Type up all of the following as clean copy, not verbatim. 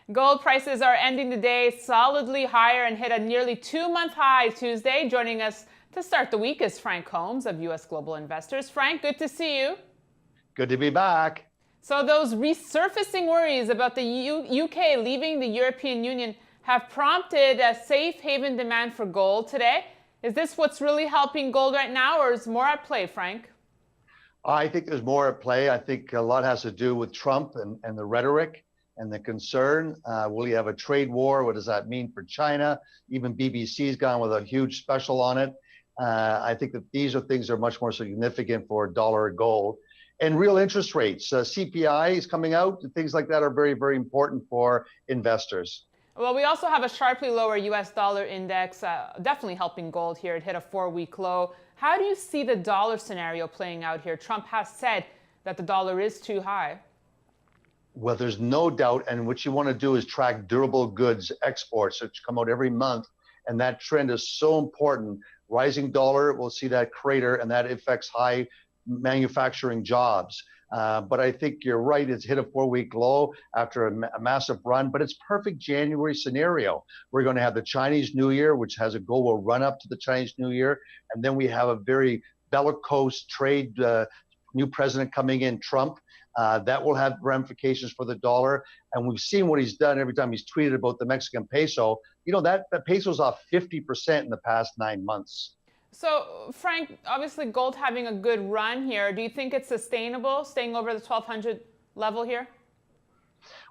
Gold prices are ending the day solidly higher and hit a nearly 2-month high Tuesday. Joining us to start the week is Frank Holmes of U.S. Global Investors. Frank, good to see you. Good to be back. So those resurfacing worries about the UK leaving the European Union have prompted a safe haven demand for gold today. Is this what's really helping gold right now, or is more at play, Frank? I think there's more at play. I think a lot has to do with Trump and the rhetoric and the concern. Will he have a trade war? What does that mean for China? Even BBC's gone with a huge special on it. I think that these are things that are much more significant for dollar gold. And real interest rates, CPI is coming out, things like that are very, very important for investors. Well, we also have a sharply lower U.S. dollar index, definitely helping gold here. It hit a 4-week low. How do you see the dollar scenario playing out here? Trump has said that the dollar is too high. Well, there's no doubt. And what you want to do is track durable goods exports, which come out every month. And that trend is so important. Rising dollar, we'll see that crater, and that affects high manufacturing jobs. But I think you're right. It's hit a 4-week low after a massive run, but it's perfect January scenario. We're going to have the Chinese New Year, which has a global run up to the Chinese New Year. And then we have a very bellicose trade, new president coming in, Trump. That will have ramifications for the dollar. And we've seen what he's done every time he's tweeted about the Mexican peso. You know, that peso's off 50% in the past 9 months. So, Frank, obviously gold having a good run here. Do you think it's sustainable, staying over the 1,200 level here?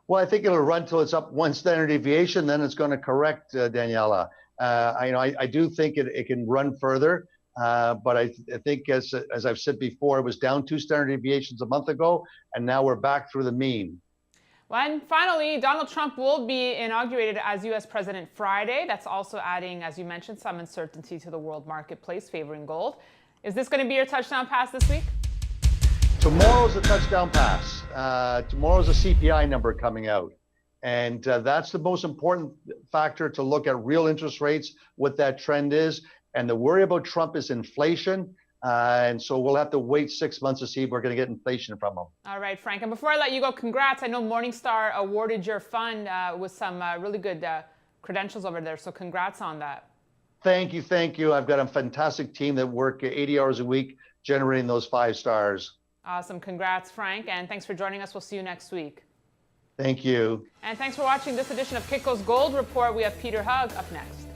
Well, I think it'll run till it's up 1 standard deviation, then it's going to correct, Daniela. I do think it can run further, but I think as I've said before, it was down 2 standard deviations a month ago, and now we're back through the mean. Well, and finally, Donald Trump will be inaugurated as U.S. president Friday. That's also adding, as you mentioned, some uncertainty to the world marketplace, favoring gold. Is this going to be your touchdown pass this week? Tomorrow's a touchdown pass. Tomorrow's a CPI number coming out. And that's the most important factor to look at real interest rates, what that trend is. And the worry about Trump is inflation. And so we'll have to wait 6 months to see if we're going to get inflation from them. All right, Frank. And before I let you go, congrats. I know Morningstar awarded your fund with some really good credentials over there. So congrats on that. Thank you. Thank you. I've got a fantastic team that work 80 hours a week generating those 5 stars. Awesome. Congrats, Frank. And thanks for joining us. We'll see you next week. Thank you. And thanks for watching this edition of Kitco's Gold Report. We have Peter Hugg up next.